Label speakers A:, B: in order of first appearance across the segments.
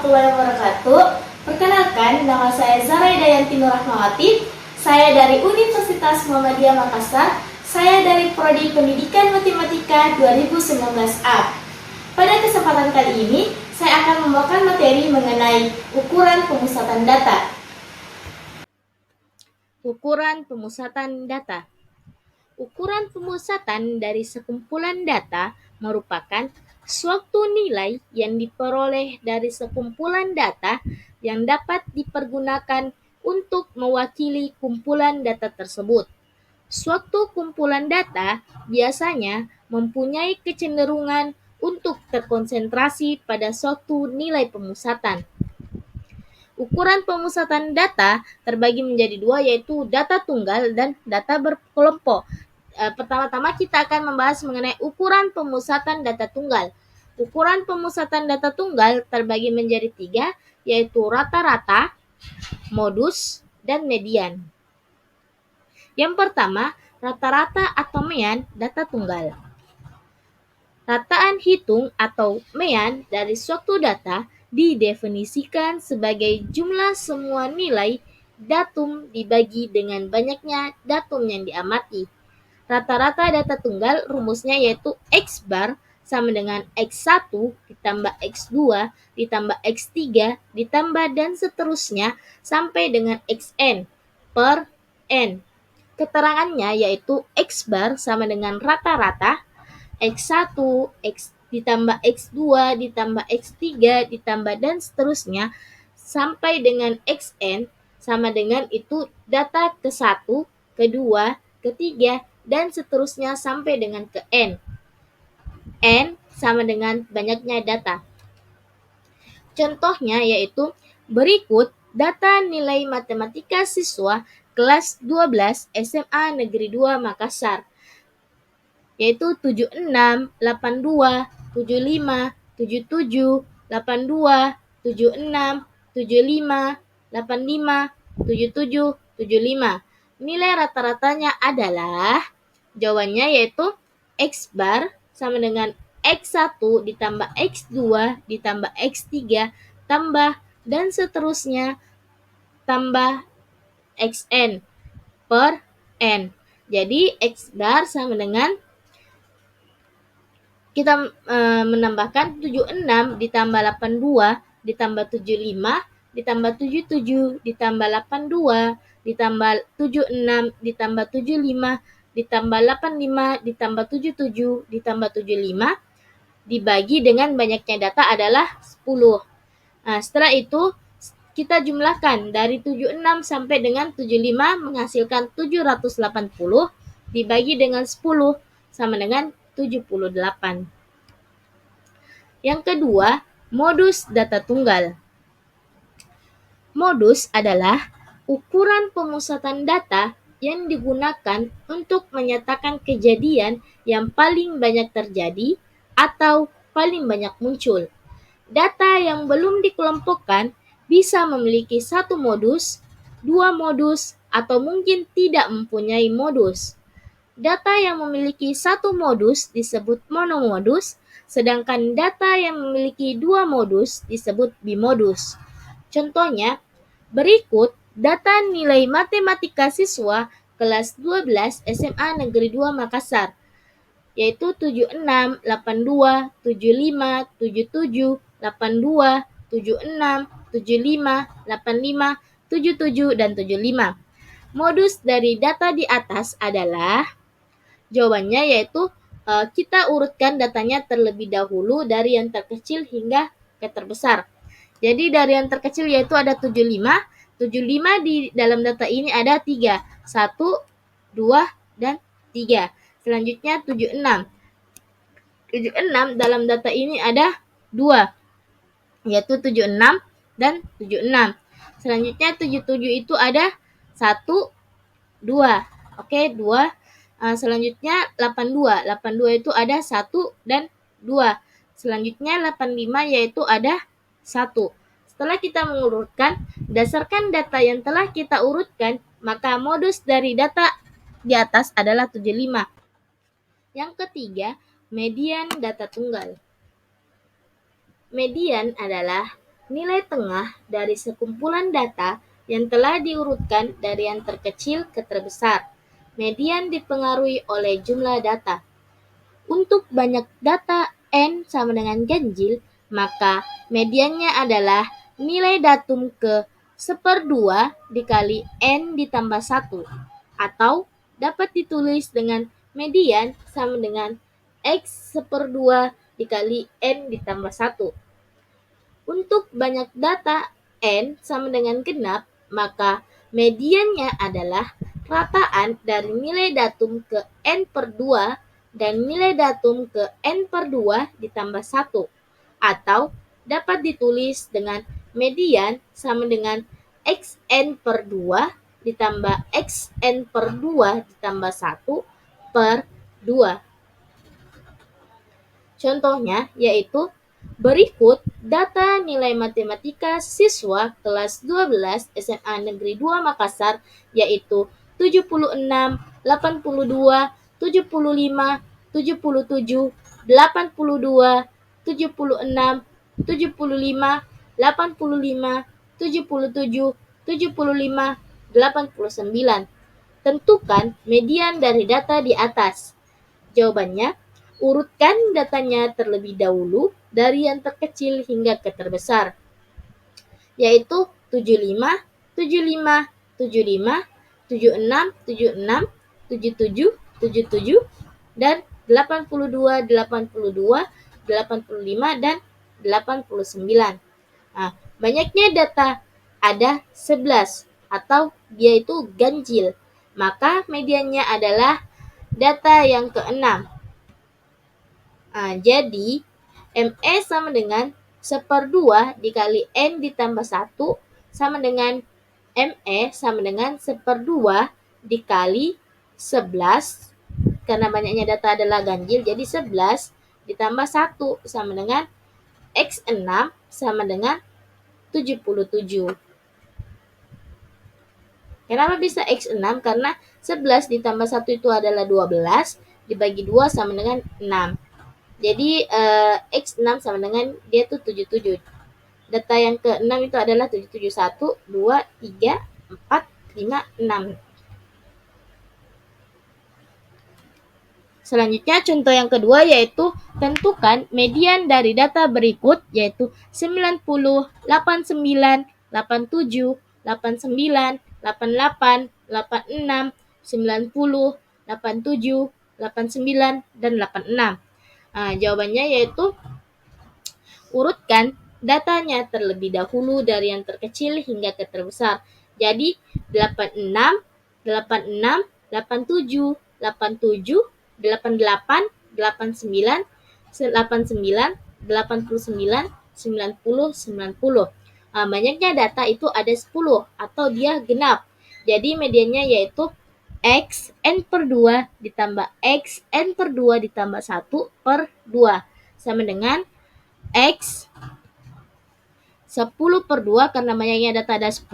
A: warahmatullahi wabarakatuh. Perkenalkan, nama saya Zara Dayanti Nurrahmawati. Saya dari Universitas Muhammadiyah Makassar. Saya dari Prodi Pendidikan Matematika 2019A. Pada kesempatan kali ini, saya akan membawakan materi mengenai ukuran pemusatan data.
B: Ukuran pemusatan data. Ukuran pemusatan dari sekumpulan data merupakan suatu nilai yang diperoleh dari sekumpulan data yang dapat dipergunakan untuk mewakili kumpulan data tersebut. Suatu kumpulan data biasanya mempunyai kecenderungan untuk terkonsentrasi pada suatu nilai pemusatan. Ukuran pemusatan data terbagi menjadi dua, yaitu data tunggal dan data berkelompok. Pertama-tama kita akan membahas mengenai ukuran pemusatan data tunggal. Ukuran pemusatan data tunggal terbagi menjadi tiga, yaitu rata-rata, modus, dan median. Yang pertama, rata-rata atau mean data tunggal. Rataan hitung atau mean dari suatu data didefinisikan sebagai jumlah semua nilai datum dibagi dengan banyaknya datum yang diamati. Rata-rata data tunggal rumusnya yaitu X bar sama dengan X1 ditambah X2 ditambah X3 ditambah dan seterusnya sampai dengan Xn per N. Keterangannya yaitu X bar sama dengan rata-rata, X1, X ditambah X2 ditambah X3 ditambah dan seterusnya sampai dengan Xn sama dengan itu data ke-1, kedua, ketiga, dan seterusnya sampai dengan ke N. N sama dengan banyaknya data. Contohnya yaitu berikut data nilai matematika siswa kelas 12 SMA Negeri 2 Makassar, yaitu 76, 82, 75, 77, 82, 76, 75, 85, 77, 75. Nilai rata-ratanya adalah, jawabannya yaitu X bar sama dengan X1 ditambah X2 ditambah X3 tambah dan seterusnya tambah Xn per N. Jadi X bar sama dengan kita menambahkan 76 ditambah 82 ditambah 75 ditambah 77 ditambah 82 ditambah 76 ditambah 75 ditambah 85 ditambah 77 ditambah 75 dibagi dengan banyaknya data adalah 10. Nah, setelah itu kita jumlahkan dari 76 sampai dengan 75 menghasilkan 780 dibagi dengan 10 sama dengan 78. Yang kedua, modus data tunggal. Modus adalah ukuran pemusatan data yang digunakan untuk menyatakan kejadian yang paling banyak terjadi atau paling banyak muncul. Data yang belum dikelompokkan bisa memiliki satu modus, dua modus, atau mungkin tidak mempunyai modus. Data yang memiliki satu modus disebut monomodus, sedangkan data yang memiliki dua modus disebut bimodus. Contohnya, berikut data nilai matematika siswa kelas 12 SMA Negeri 2 Makassar, yaitu 76, 82, 75, 77, 82, 76, 75, 85, 77, dan 75. Modus dari data di atas adalah, jawabannya yaitu kita urutkan datanya terlebih dahulu dari yang terkecil hingga ke terbesar. Jadi dari yang terkecil yaitu ada 75. 75 di dalam data ini ada 3. 1, 2, dan 3. Selanjutnya 76. 76 dalam data ini ada 2, yaitu 76 dan 76. Selanjutnya 77 itu ada 1, 2. Oke, 2. Selanjutnya 82. 82 itu ada 1 dan 2. Selanjutnya 85 yaitu ada 1. Setelah kita mengurutkan, berdasarkan data yang telah kita urutkan, maka modus dari data di atas adalah 75. Yang ketiga, median data tunggal. Median adalah nilai tengah dari sekumpulan data yang telah diurutkan dari yang terkecil ke terbesar. Median dipengaruhi oleh jumlah data. Untuk banyak data N sama dengan ganjil, maka mediannya adalah nilai datum ke seperdua dikali N ditambah 1, atau dapat ditulis dengan median sama dengan X seperdua dikali N ditambah 1. Untuk banyak data N sama dengan genap, maka mediannya adalah rataan dari nilai datum ke N per 2 dan nilai datum ke N per 2 ditambah 1, atau dapat ditulis dengan median sama dengan XN per 2 ditambah XN per 2 ditambah 1 per 2. Contohnya yaitu berikut data nilai matematika siswa kelas 12 SMA Negeri 2 Makassar, yaitu 76, 82, 75, 77, 82, 76, 75, 85, 77, 75, 89. Tentukan median dari data di atas. Jawabannya, urutkan datanya terlebih dahulu dari yang terkecil hingga ke terbesar, yaitu 75, 75, 75, 76, 76, 77, 77, dan 82, 82, 85, dan 89. Nah, banyaknya data ada 11 atau dia itu ganjil, maka mediannya adalah data yang keenam. Jadi ME sama dengan seperdua dikali N ditambah 1 sama dengan ME sama dengan seperdua dikali 11, karena banyaknya data adalah ganjil, jadi 11 ditambah 1 sama dengan X6 sama dengan 77. Kenapa bisa X6? Karena 11 ditambah 1 itu adalah 12, dibagi 2 sama dengan 6. Jadi X6 sama dengan dia tuh 77. Data yang ke-6 itu adalah 77, 1, 2, 3, 4, 5, 6. Selanjutnya contoh yang kedua yaitu tentukan median dari data berikut, yaitu 90, 89, 87, 89, 88, 86, 90, 87, 89, dan 86. Jawabannya yaitu urutkan datanya terlebih dahulu dari yang terkecil hingga ke terbesar. Jadi 86, 86, 87, 87, 88, 89, 89, 89, 90, 90. Banyaknya data itu ada 10 atau dia genap. Jadi mediannya yaitu X N per 2 ditambah X N per 2 ditambah 1 per 2 sama dengan X 10 per 2, karena banyaknya data ada 10,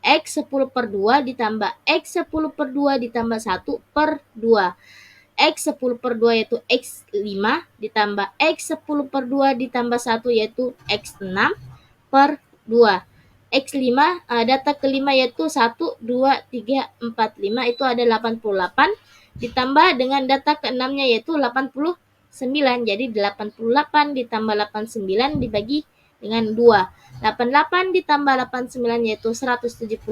B: X 10 per 2 ditambah X 10 per 2 ditambah 1 per 2. X 10 per 2 yaitu X5 ditambah X 10 per 2 ditambah 1 yaitu X6 per 2. X5, data kelima yaitu 1, 2, 3, 4, 5 itu ada 88, ditambah dengan data keenamnya yaitu 89, jadi 88 ditambah 89 dibagi dengan 2. 88 ditambah 89 yaitu 177,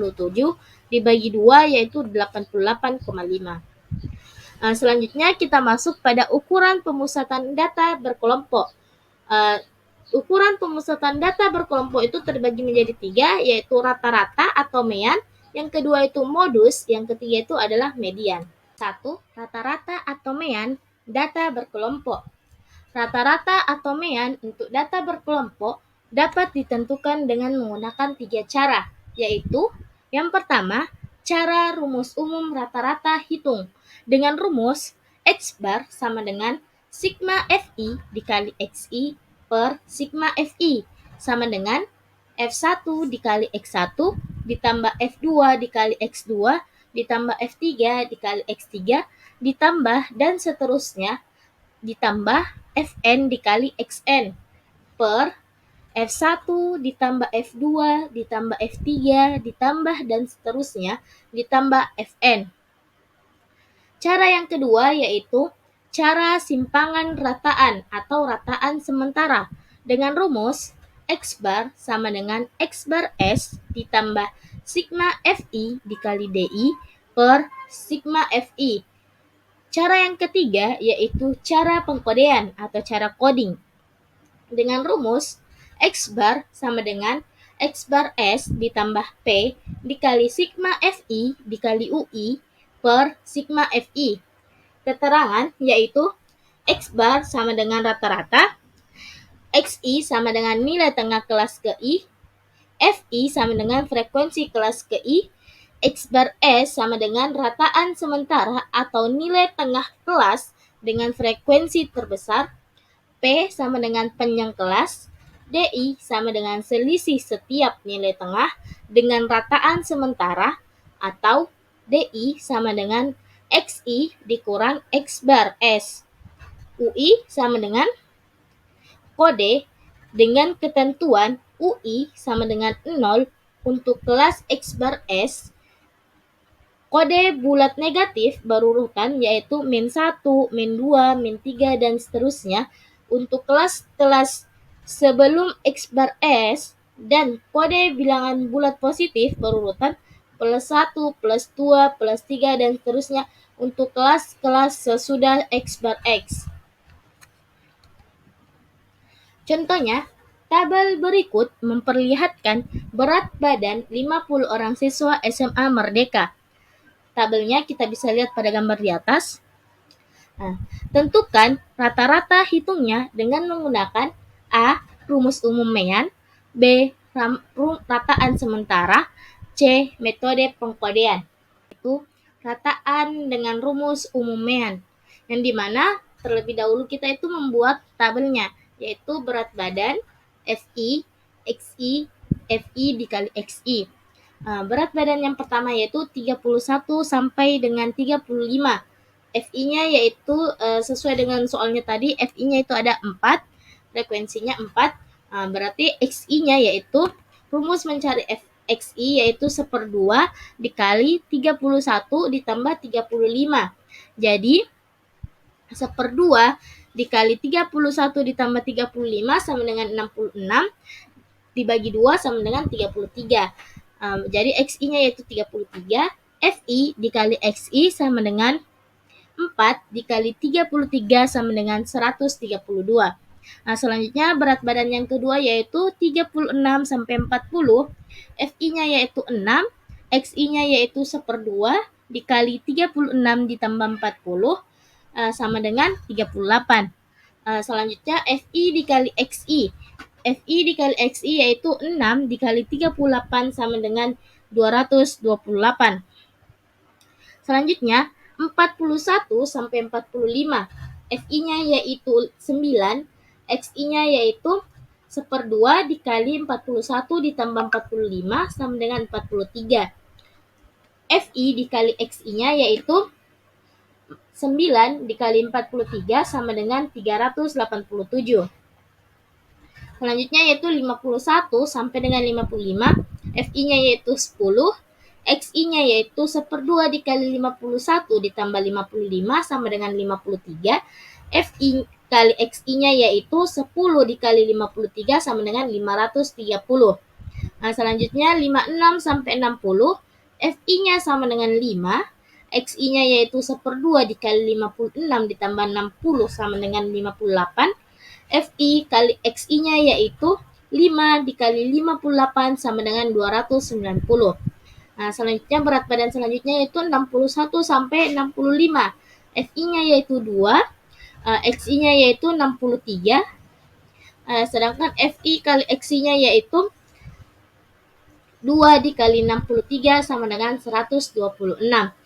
B: dibagi 2 yaitu 88,5. Selanjutnya kita masuk pada ukuran pemusatan data berkelompok. Ukuran pemusatan data berkelompok itu terbagi menjadi 3, yaitu rata-rata atau mean, yang kedua itu modus, yang ketiga itu adalah median. 1. Rata-rata atau mean data berkelompok. Rata-rata atau mean untuk data berkelompok dapat ditentukan dengan menggunakan 3 cara, yaitu yang pertama, cara rumus umum rata-rata hitung. Dengan rumus X bar sama dengan sigma FI dikali XI per sigma FI sama dengan F1 dikali X1 ditambah F2 dikali X2 ditambah F3 dikali X3 ditambah dan seterusnya ditambah Fn dikali Xn per F1 ditambah F2 ditambah F3 ditambah dan seterusnya ditambah Fn. Cara yang kedua yaitu cara simpangan rataan atau rataan sementara dengan rumus X bar sama dengan X bar S ditambah sigma Fi dikali Di per sigma Fi. Cara yang ketiga yaitu cara pengkodean atau cara coding dengan rumus X bar sama dengan X bar S ditambah P dikali sigma Fi dikali UI per sigma Fi. Keterangan yaitu X bar sama dengan rata-rata, Xi sama dengan nilai tengah kelas ke I, Fi sama dengan frekuensi kelas ke I, X bar S sama dengan rataan sementara atau nilai tengah kelas dengan frekuensi terbesar, P sama dengan panjang kelas, Di sama dengan selisih setiap nilai tengah dengan rataan sementara atau Di sama dengan Xi dikurang X bar S. UI sama dengan kode dengan ketentuan UI sama dengan 0 untuk kelas X bar S. Kode bulat negatif berurutan yaitu min 1, min 2, min 3, dan seterusnya untuk kelas-kelas sebelum X bar S, dan kode bilangan bulat positif berurutan plus 1, plus 2, plus 3, dan seterusnya untuk kelas-kelas sesudah X bar X. Contohnya, tabel berikut memperlihatkan berat badan 50 orang siswa SMA Merdeka. Tabelnya kita bisa lihat pada gambar di atas. Nah, tentukan rata-rata hitungnya dengan menggunakan A. Rumus umum Mean, B. Rataan sementara, C. Metode pengkodean. Itu rataan dengan rumus umum Mean, yang dimana terlebih dahulu kita itu membuat tabelnya, yaitu berat badan Fi, Xi, Fi dikali Xi. Berat badan yang pertama yaitu 31 sampai dengan 35. Fi-nya yaitu sesuai dengan soalnya tadi, Fi-nya itu ada 4, frekuensinya 4. Berarti Xi-nya yaitu rumus mencari Xi yaitu 1/2 dikali 31 ditambah 35. Jadi 1/2 dikali 31 ditambah 35 sama dengan 66, dibagi 2 sama dengan 33. Jadi Xi-nya yaitu 33, Fi dikali Xi sama dengan 4 dikali 33 sama dengan 132. Selanjutnya berat badan yang kedua yaitu 36 sampai 40, Fi-nya yaitu 6, Xi-nya yaitu 1/2 dikali 36 ditambah 40 sama dengan 38. Selanjutnya Fi dikali Xi. Fi dikali Xi yaitu 6 dikali 38 sama dengan 228. Selanjutnya 41 sampai 45. Fi-nya yaitu 9, Xi-nya yaitu 1/2 dikali 41 ditambah 45 sama dengan 43. Fi dikali Xi-nya yaitu 9 dikali 43 sama dengan 387. Selanjutnya yaitu 51 sampai dengan 55. Fi-nya yaitu 10, Xi-nya yaitu 1/2 dikali 51 ditambah 55 sama dengan 53. Fi kali Xi-nya yaitu 10 dikali 53 sama dengan 530. Selanjutnya 56 sampai 60. Fi-nya sama dengan 5. Xi-nya yaitu 1/2 dikali 56 ditambah 60 sama dengan 58. Fi kali Xi-nya yaitu 5 dikali 58 sama dengan 290. Selanjutnya berat badan selanjutnya yaitu 61 sampai 65. Fi-nya yaitu 2, Xi-nya yaitu 63, sedangkan Fi kali Xi-nya yaitu 2 dikali 63 sama dengan 126.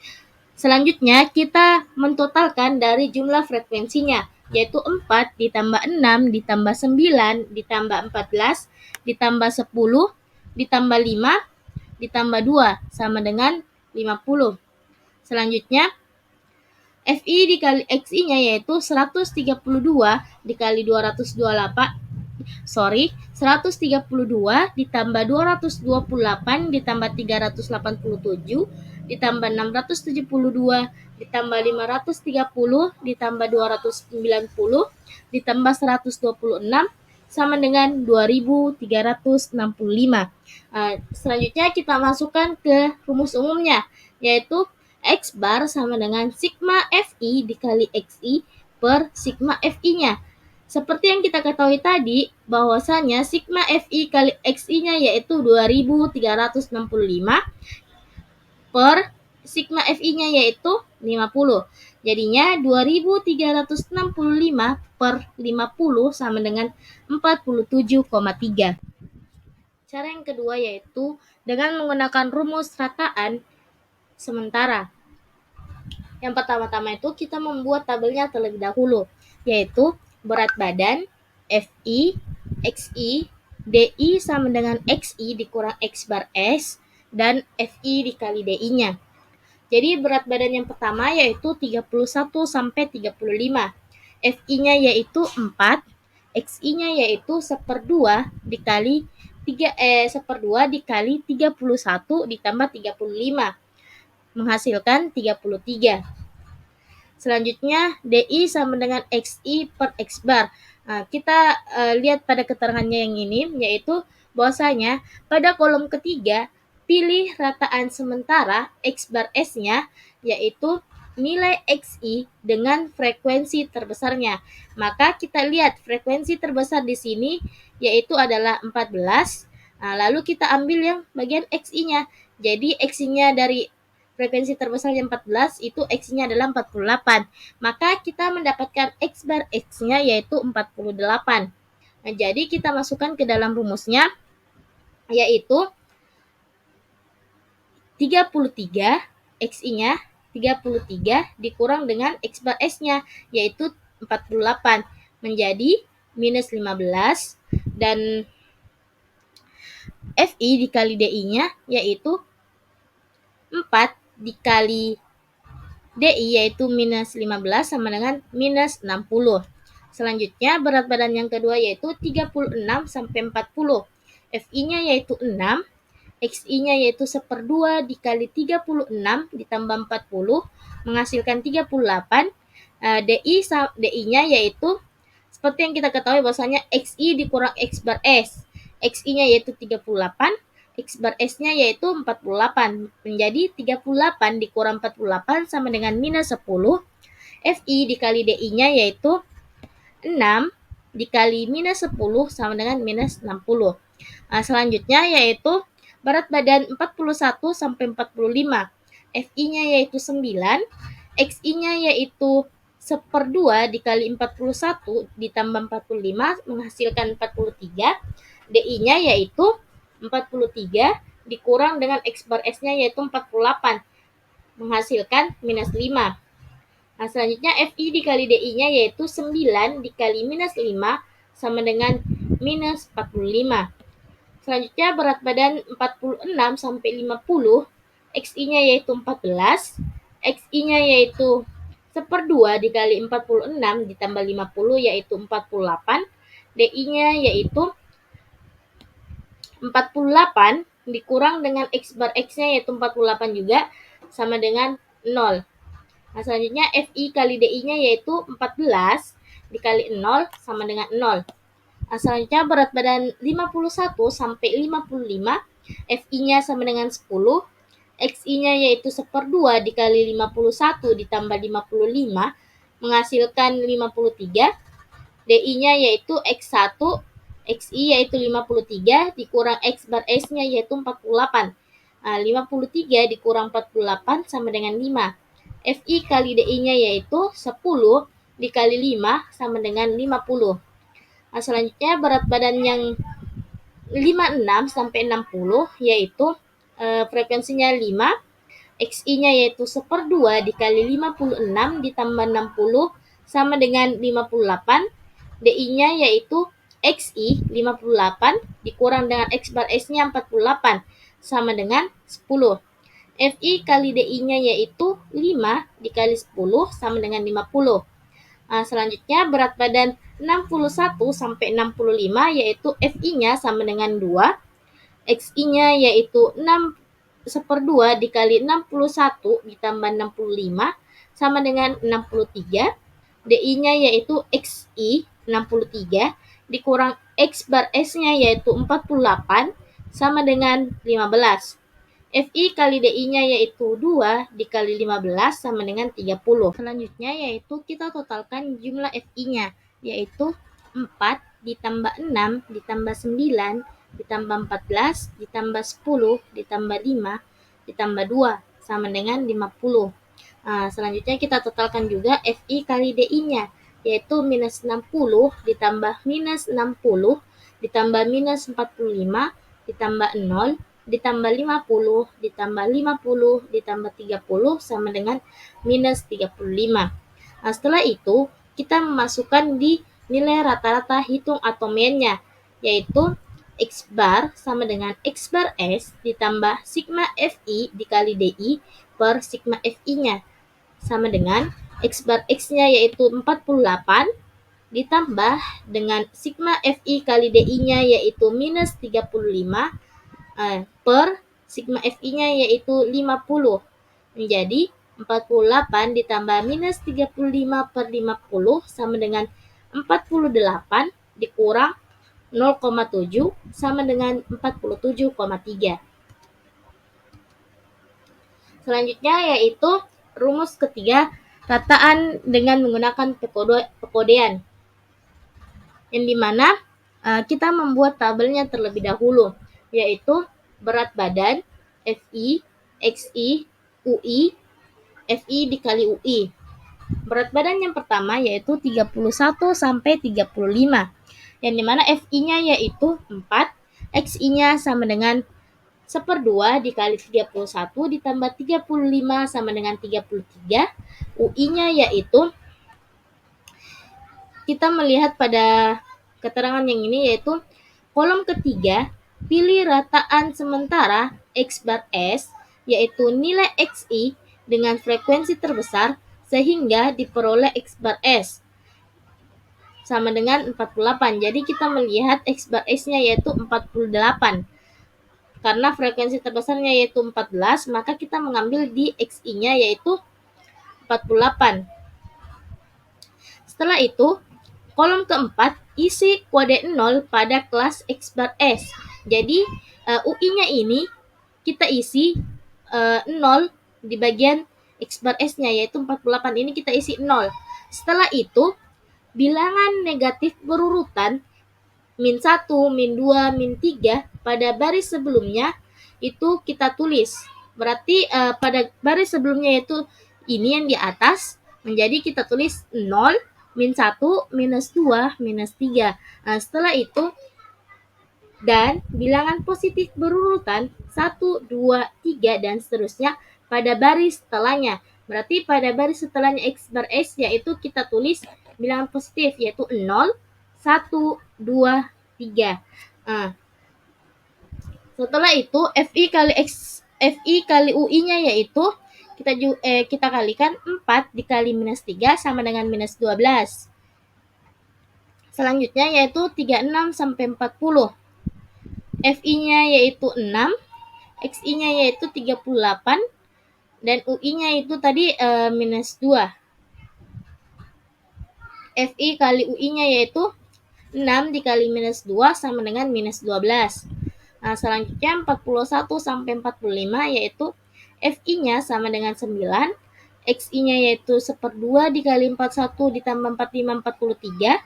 B: Selanjutnya kita mentotalkan dari jumlah frekuensinya, yaitu 4 ditambah 6 ditambah 9 ditambah 14 ditambah 10 ditambah 5 ditambah 2 sama dengan 50. Selanjutnya Fi dikali Xi-nya yaitu 132 dikali 228 132 ditambah 228 ditambah 387 ditambah 672 ditambah 530 ditambah 290 ditambah 126 sama dengan 2365. Selanjutnya kita masukkan ke rumus umumnya, yaitu X bar sama dengan sigma Fi dikali Xi per sigma Fi-nya. Seperti yang kita ketahui tadi, bahwasanya sigma Fi kali Xi-nya yaitu 2365 per sigma Fi-nya yaitu 50. Jadinya 2365 per 50 sama dengan 47,3. Cara yang kedua yaitu dengan menggunakan rumus rataan sementara. Yang pertama-tama itu kita membuat tabelnya terlebih dahulu, yaitu berat badan Fi, Xi, Di sama dengan Xi dikurang X bar S, dan Fi dikali Di-nya. Jadi berat badan yang pertama yaitu 31 sampai 35. Fi-nya yaitu 4, Xi-nya yaitu 1/2 dikali 1/2 dikali 31 ditambah 35 menghasilkan 33. Selanjutnya Di sama dengan Xi per X bar. Kita lihat pada keterangannya yang ini, yaitu bahwasanya pada kolom ketiga pilih rataan sementara X bar S-nya, yaitu nilai Xi dengan frekuensi terbesarnya. Maka kita lihat frekuensi terbesar di sini yaitu adalah 14. Lalu kita ambil yang bagian Xi-nya. Jadi Xi-nya dari frekuensi terbesar yang 14 itu X-nya adalah 48. Maka kita mendapatkan X bar X-nya yaitu 48. Jadi kita masukkan ke dalam rumusnya, yaitu 33 Xi-nya 33 dikurang dengan X bar S-nya yaitu 48 menjadi minus 15, dan Fi dikali Di-nya yaitu 4 dikali Di yaitu minus 15 sama dengan minus 60. Selanjutnya berat badan yang kedua yaitu 36 sampai 40. Fi-nya yaitu 6, Xi-nya yaitu 1/2 dikali 36 ditambah 40 menghasilkan 38. Di-nya yaitu seperti yang kita ketahui bahwasanya Xi dikurang X bar S. Xi-nya yaitu 38, X bar S-nya yaitu 48. Menjadi 38 dikurang 48 sama dengan minus 10. Fi dikali Di-nya yaitu 6 dikali minus 10 sama dengan minus 60. Selanjutnya yaitu berat badan 41 sampai 45. Fi-nya yaitu 9, Xi-nya yaitu 1/2 dikali 41 ditambah 45 menghasilkan 43. Di-nya yaitu 43 dikurang dengan X bar S-nya yaitu 48 menghasilkan minus 5. Selanjutnya Fi dikali Di-nya yaitu 9 dikali minus 5 sama dengan minus 45. Selanjutnya berat badan 46 sampai 50, Xi-nya yaitu 14, Xi-nya yaitu 1/2 dikali 46 ditambah 50 yaitu 48, Di-nya yaitu 48 dikurang dengan X bar X-nya yaitu 48 juga sama dengan 0. Selanjutnya Fi kali Di-nya yaitu 14 dikali 0 sama dengan 0. Selanjutnya berat badan 51 sampai 55, Fi-nya sama dengan 10, Xi-nya yaitu 1/2 dikali 51 ditambah 55 menghasilkan 53. Di-nya yaitu X1, Xi yaitu 53 dikurang X bar S-nya yaitu 48. 53 dikurang 48 sama dengan 5. Fi kali Di-nya yaitu 10 dikali 5 sama dengan 50. Selanjutnya berat badan yang 56 sampai 60 yaitu frekuensinya 5, Xi-nya yaitu 1/2 dikali 56 ditambah 60 sama dengan 58. Di-nya yaitu Xi 58 dikurang dengan X bar S-nya 48 sama dengan 10. Fi kali Di-nya yaitu 5 dikali 10 sama dengan 50. Selanjutnya berat badan 61 sampai 65 yaitu FI-nya sama dengan 2, XI-nya yaitu 6/2 dikali 61 ditambah 65 sama dengan 63. DI-nya yaitu XI 63 dikurang X bar S-nya yaitu 48 sama dengan 15. FI kali DI-nya yaitu 2 dikali 15 sama dengan 30. Selanjutnya yaitu kita totalkan jumlah FI-nya, yaitu 4 ditambah 6 ditambah 9 ditambah 14 ditambah 10 ditambah 5 ditambah 2 sama dengan 50. Selanjutnya kita totalkan juga FI kali DI-nya, yaitu minus 60 ditambah minus 60 ditambah minus 45 ditambah 0 ditambah 50 ditambah 50 ditambah 30 sama dengan minus 35. Setelah itu kita memasukkan di nilai rata-rata hitung atomiannya, yaitu X bar sama dengan X bar S ditambah sigma FI dikali DI per sigma FI-nya sama dengan X bar X-nya yaitu 48 ditambah dengan sigma FI kali DI-nya yaitu minus 35 per sigma FI-nya yaitu 50 menjadi 48 ditambah minus 35 per 50 sama dengan 48 dikurang 0,7 sama dengan 47,3. Selanjutnya yaitu rumus ketiga, rataan dengan menggunakan pekodean, yang dimana kita membuat tabelnya terlebih dahulu, yaitu berat badan FI, XI, UI, FI dikali UI. Berat badan yang pertama yaitu 31 sampai 35, yang dimana FI-nya yaitu 4, XI-nya sama dengan 1/2 dikali 31 ditambah 35 sama dengan 33. UI-nya yaitu kita melihat pada keterangan yang ini, yaitu kolom ketiga, pilih rataan sementara X bar S, yaitu nilai XI dengan frekuensi terbesar sehingga diperoleh X bar S sama dengan 48. Jadi kita melihat X bar S-nya yaitu 48. Karena frekuensi terbesarnya yaitu 14, maka kita mengambil di XI-nya yaitu 48. Setelah itu, kolom keempat, isi kode 0 pada kelas X bar S. Jadi, UI-nya ini kita isi 0 di bagian X bar S-nya yaitu 48. Ini kita isi 0. Setelah itu, bilangan negatif berurutan min 1, min 2, min 3 pada baris sebelumnya itu kita tulis. Berarti pada baris sebelumnya yaitu ini yang di atas, menjadi kita tulis 0, min 1, minus 2, minus 3. Setelah itu, dan bilangan positif berurutan 1, 2, 3, dan seterusnya pada baris setelahnya. Berarti pada baris setelahnya X bar S yaitu kita tulis bilangan positif yaitu 0, 1, 2, 3. Setelah itu FI kali UI-nya yaitu kita kalikan 4 dikali minus 3 sama dengan minus 12. Selanjutnya yaitu 36 sampai 40. FI-nya yaitu 6, XI-nya yaitu 38, dan UI-nya itu tadi minus 2. FI kali UI-nya yaitu 6 dikali minus 2 sama dengan minus 12. Selanjutnya 41 sampai 45 yaitu FI-nya sama dengan 9, XI-nya yaitu 1/2 dikali 41 ditambah 45, 43,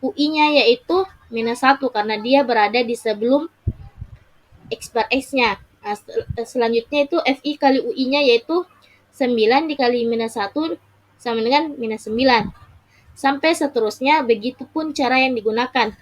B: UI-nya yaitu minus 1 karena dia berada di sebelum X bar S-nya. Selanjutnya itu FI kali UI-nya yaitu 9 dikali minus 1 sama dengan minus 9. Sampai seterusnya, begitupun cara yang digunakan.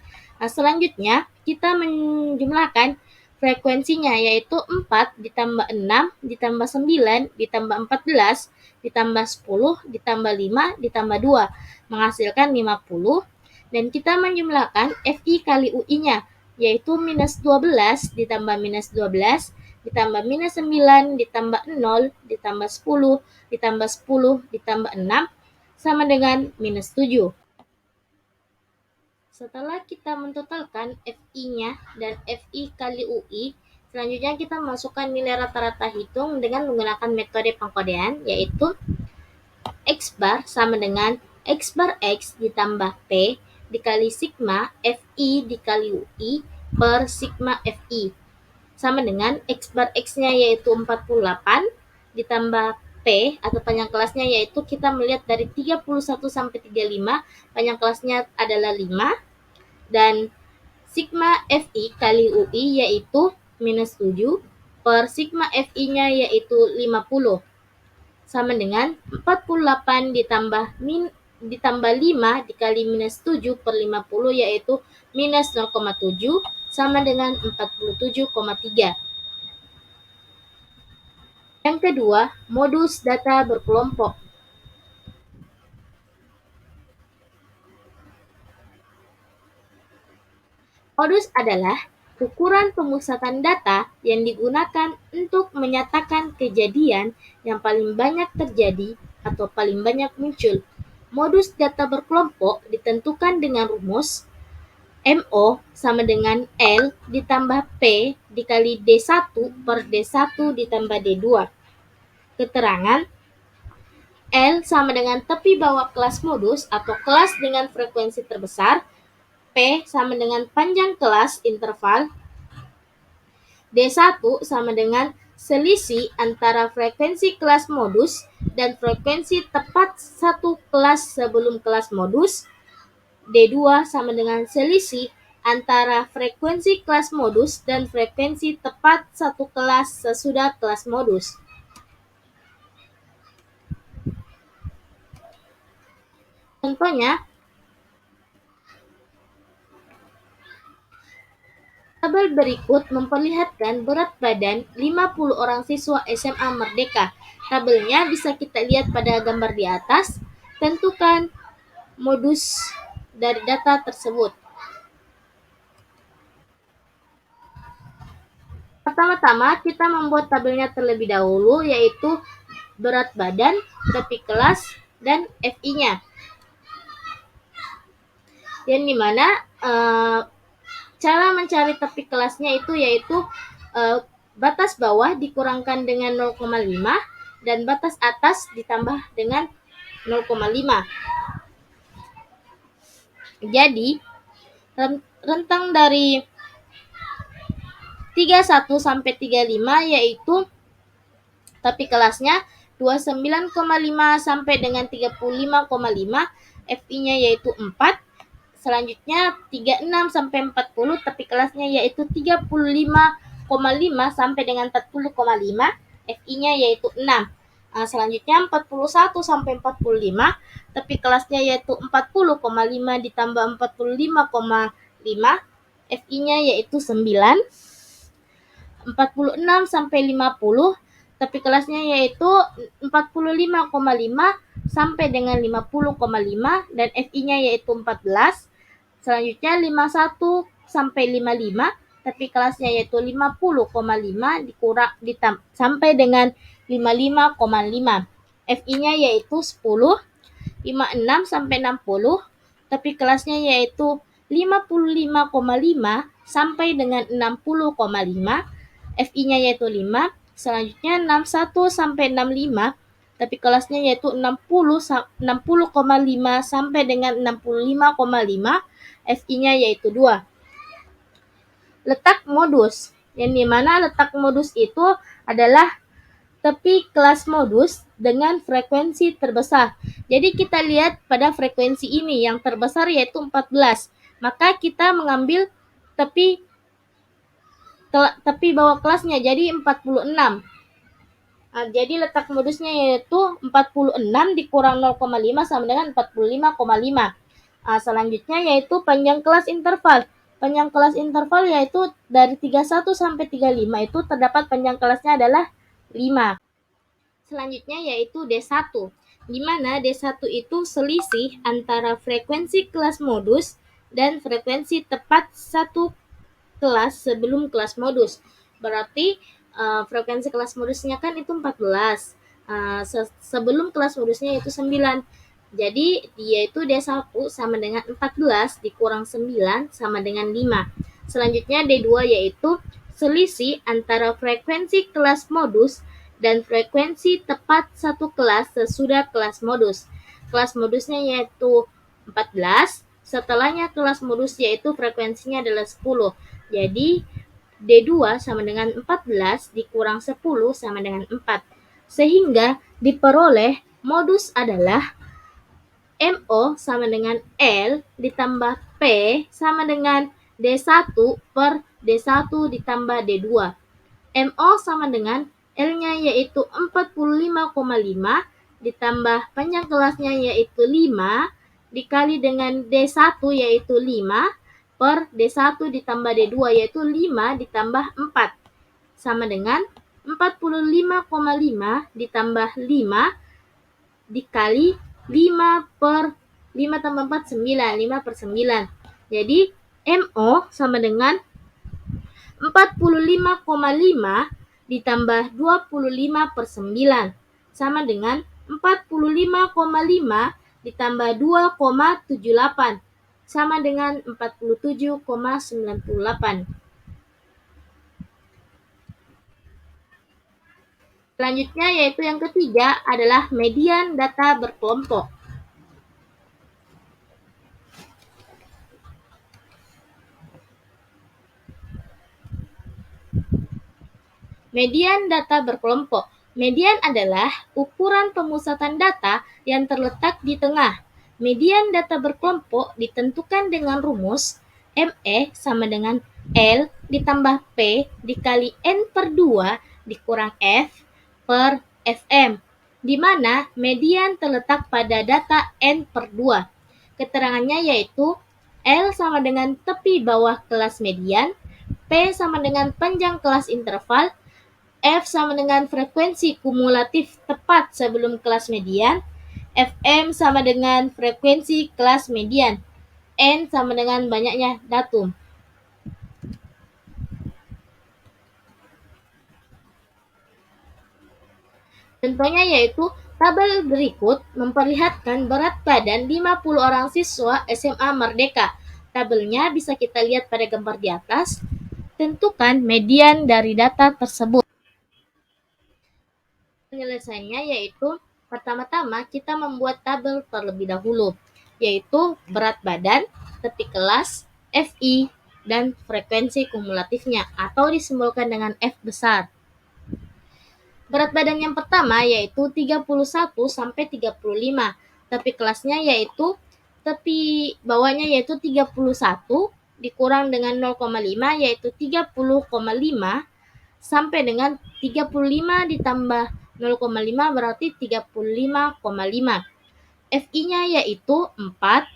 B: Selanjutnya, kita menjumlahkan frekuensinya yaitu 4 ditambah 6 ditambah 9 ditambah 14 ditambah 10 ditambah 5 ditambah 2 menghasilkan 50, dan kita menjumlahkan FI kali UI-nya yaitu minus 12 ditambah minus 12 ditambah minus 9 ditambah 0 ditambah 10 ditambah 10 ditambah 6 sama dengan minus 7. Setelah kita mentotalkan FI-nya dan FI kali UI, selanjutnya kita masukkan nilai rata-rata hitung dengan menggunakan metode pengkodean, yaitu X bar sama dengan X bar X ditambah P dikali sigma FI dikali UI per sigma FI. Sama dengan X bar X-nya yaitu 48 ditambah P atau panjang kelasnya, yaitu kita melihat dari 31 sampai 35, panjang kelasnya adalah 5, dan sigma FI kali UI yaitu minus 7 per sigma FI-nya yaitu 50, sama dengan 48 ditambah 5 dikali minus 7 per 50 yaitu minus 0,7 sama dengan 47,3. Yang kedua, modus data berkelompok. Modus adalah ukuran pemusatan data yang digunakan untuk menyatakan kejadian yang paling banyak terjadi atau paling banyak muncul. Modus data berkelompok ditentukan dengan rumus MO sama dengan L ditambah P dikali D1 per D1 ditambah D2. Keterangan L sama dengan tepi bawah kelas modus atau kelas dengan frekuensi terbesar, P sama dengan panjang kelas interval, D1 sama dengan selisih antara frekuensi kelas modus dan frekuensi tepat satu kelas sebelum kelas modus, D2 sama dengan selisih antara frekuensi kelas modus dan frekuensi tepat satu kelas sesudah kelas modus. Contohnya, tabel berikut memperlihatkan berat badan 50 orang siswa SMA Merdeka. Tabelnya bisa kita lihat pada gambar di atas. Tentukan modus dari data tersebut. Pertama-tama kita membuat tabelnya terlebih dahulu, yaitu berat badan, tepi kelas, dan FI-nya. Yang dimana cara mencari tepi kelasnya itu yaitu batas bawah dikurangkan dengan 0,5 dan batas atas ditambah dengan 0,5. Jadi, rentang dari 31 sampai 35 yaitu tepi kelasnya 29,5 sampai dengan 35,5, FI-nya yaitu 4. Selanjutnya 36 sampai 40, tepi kelasnya yaitu 35,5 sampai dengan 40,5, FI-nya yaitu 6. Selanjutnya 41 sampai 45, tepi kelasnya yaitu 40,5 ditambah 45,5, FI-nya yaitu 9. 46 sampai 50, tepi kelasnya yaitu 45,5 sampai dengan 50,5 dan FI-nya yaitu 14. Selanjutnya 51 sampai 55, tepi kelasnya yaitu 50,5 sampai dengan 55,5. FI-nya yaitu 10. 56 sampai 60, tepi kelasnya yaitu 55,5 sampai dengan 60,5. FI-nya yaitu 5. Selanjutnya 61 sampai 65, tepi kelasnya yaitu 60,5 sampai dengan 65,5, FI-nya yaitu 2. Letak modus, yang dimana letak modus itu adalah tepi kelas modus dengan frekuensi terbesar. Jadi kita lihat pada frekuensi ini yang terbesar yaitu 14. Maka kita mengambil tepi bawah kelasnya jadi 46. Jadi letak modusnya yaitu 46 dikurang 0,5 sama dengan 45,5. Selanjutnya yaitu panjang kelas interval. Panjang kelas interval yaitu dari 31 sampai 35 itu terdapat panjang kelasnya adalah 5. Selanjutnya yaitu D1, di mana D1 itu selisih antara frekuensi kelas modus dan frekuensi tepat satu kelas sebelum kelas modus. Berarti frekuensi kelas modusnya kan itu 14. Sebelum kelas modusnya itu 9. Jadi dia itu D1 sama dengan 14 dikurang 9 sama dengan 5. Selanjutnya D2 yaitu selisih antara frekuensi kelas modus dan frekuensi tepat satu kelas sesudah kelas modus. Kelas modusnya yaitu 14, setelahnya kelas modus yaitu frekuensinya adalah 10. Jadi D2 sama dengan 14 dikurang 10 sama dengan 4. Sehingga diperoleh modus adalah MO sama dengan L ditambah P sama dengan D1 per D1 ditambah D2. MO sama dengan L-nya yaitu 45,5 ditambah panjang kelasnya yaitu 5 dikali dengan D1 yaitu 5 per D1 ditambah D2 yaitu 5 ditambah 4 sama dengan 45,5 ditambah 5 dikali 5 per 5 tambah 4, 9. 5 per 9. Jadi, MO sama dengan 45,5 ditambah 25 per 9. Sama dengan 45,5 ditambah 2,78. Sama dengan 47,98. Selanjutnya yaitu yang ketiga adalah median data berkelompok. Median data berkelompok. Median adalah ukuran pemusatan data yang terletak di tengah. Median data berkelompok ditentukan dengan rumus ME sama dengan L ditambah P dikali N per 2 dikurang F per Fm, di mana median terletak pada data N per 2. Keterangannya yaitu L sama dengan tepi bawah kelas median, P sama dengan panjang kelas interval, F sama dengan frekuensi kumulatif tepat sebelum kelas median, Fm sama dengan frekuensi kelas median, N sama dengan banyaknya datum. Contohnya yaitu tabel berikut memperlihatkan berat badan 50 orang siswa SMA Merdeka. Tabelnya bisa kita lihat pada gambar di atas. Tentukan median dari data tersebut. Penyelesaiannya yaitu pertama-tama kita membuat tabel terlebih dahulu, yaitu berat badan, tepi kelas, FI, dan frekuensi kumulatifnya atau disimbolkan dengan F besar. Berat badan yang pertama yaitu 31 sampai 35. Tepi kelasnya yaitu tepi bawahnya yaitu 31 dikurang dengan 0,5 yaitu 30,5 sampai dengan 35 ditambah 0,5 berarti 35,5. FI-nya yaitu 4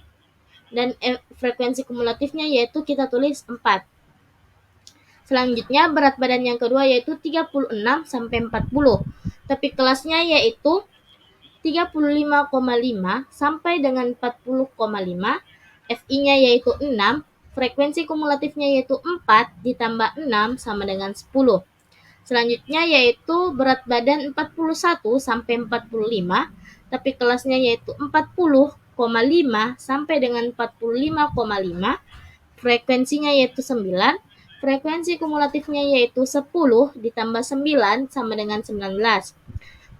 B: dan frekuensi kumulatifnya yaitu kita tulis 4. Selanjutnya berat badan yang kedua yaitu 36 sampai 40. Tepi kelasnya yaitu 35,5 sampai dengan 40,5. FI-nya yaitu 6, frekuensi kumulatifnya yaitu 4 ditambah 6 sama dengan 10. Selanjutnya yaitu berat badan 41 sampai 45, tepi kelasnya yaitu 40,5 sampai dengan 45,5. Frekuensinya yaitu 9. Frekuensi kumulatifnya yaitu 10 ditambah 9 sama dengan 19.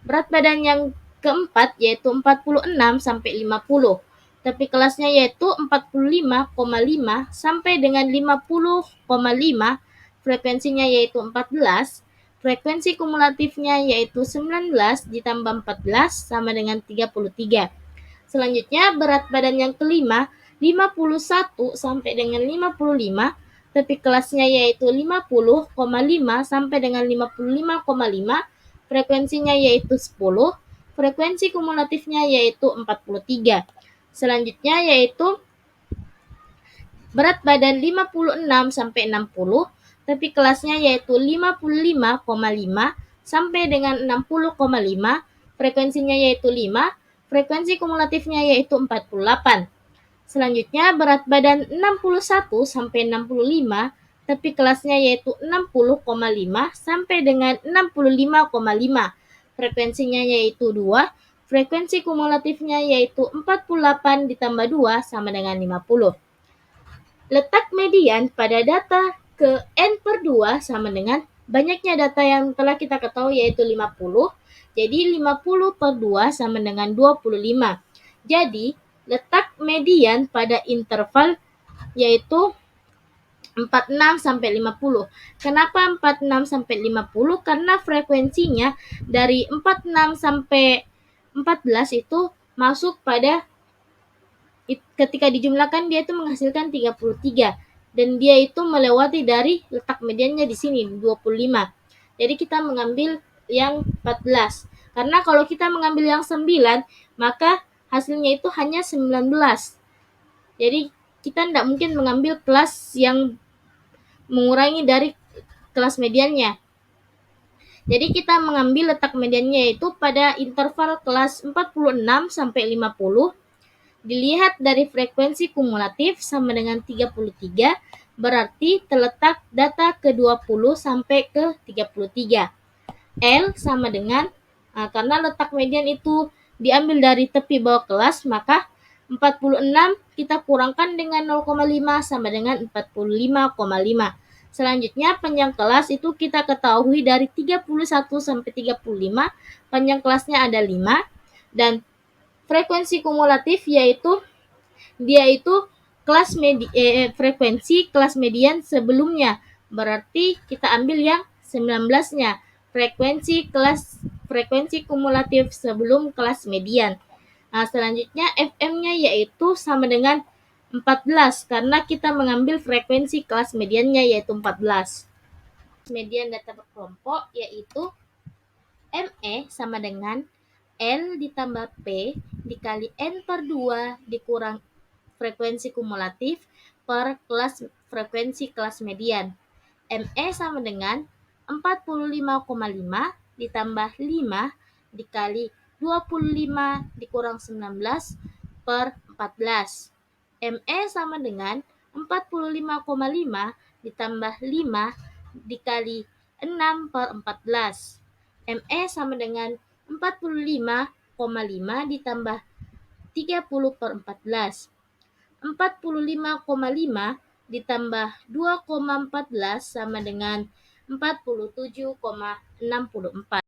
B: Berat badan yang keempat yaitu 46 sampai 50. Tepi kelasnya yaitu 45,5 sampai dengan 50,5. Frekuensinya yaitu 14. Frekuensi kumulatifnya yaitu 19 ditambah 14 sama dengan 33. Selanjutnya berat badan yang kelima 51 sampai dengan 55. Tepi kelasnya yaitu 50,5 sampai dengan 55,5, frekuensinya yaitu 10, frekuensi kumulatifnya yaitu 43. Selanjutnya yaitu berat badan 56 sampai 60, tepi kelasnya yaitu 55,5 sampai dengan 60,5, frekuensinya yaitu 5, frekuensi kumulatifnya yaitu 48. Selanjutnya berat badan 61 sampai 65, tepi kelasnya yaitu 60,5 sampai dengan 65,5. Frekuensinya yaitu 2, frekuensi kumulatifnya yaitu 48 ditambah 2 sama dengan 50. Letak median pada data ke N per 2 sama dengan banyaknya data yang telah kita ketahui yaitu 50. Jadi 50 per 2 sama dengan 25. Jadi letak median pada interval yaitu 46 sampai 50. Kenapa 46 sampai 50? Karena frekuensinya dari 46 sampai 14 itu masuk pada ketika dijumlahkan dia itu menghasilkan 33 dan dia itu melewati dari letak mediannya di sini 25. Jadi kita mengambil yang 14. Karena kalau kita mengambil yang 9, maka hasilnya itu hanya 19. Jadi kita tidak mungkin mengambil kelas yang mengurangi dari kelas mediannya. Jadi kita mengambil letak mediannya yaitu pada interval kelas 46 sampai 50. Dilihat dari frekuensi kumulatif sama dengan 33, berarti terletak data ke 20 sampai ke 33. L sama dengan, karena letak median itu diambil dari tepi bawah kelas, maka 46 kita kurangkan dengan 0,5 sama dengan 45,5. Selanjutnya panjang kelas itu kita ketahui dari 31 sampai 35, panjang kelasnya ada 5, dan frekuensi kumulatif yaitu dia itu frekuensi kelas median sebelumnya. Berarti kita ambil yang 19-nya, frekuensi kumulatif sebelum kelas median. Nah, selanjutnya FM-nya yaitu sama dengan 14 karena kita mengambil frekuensi kelas mediannya yaitu 14. Median data berkelompok yaitu ME sama dengan L ditambah P dikali N per 2 dikurang frekuensi kumulatif per frekuensi kelas median. ME sama dengan 45,5 ditambah 5 dikali 25 dikurang 19 per 14. ME sama dengan 45,5 ditambah 5 dikali 6 per 14. ME sama dengan 45,5 ditambah 30 per 14. 45,5 ditambah 2,14 sama dengan 47,64.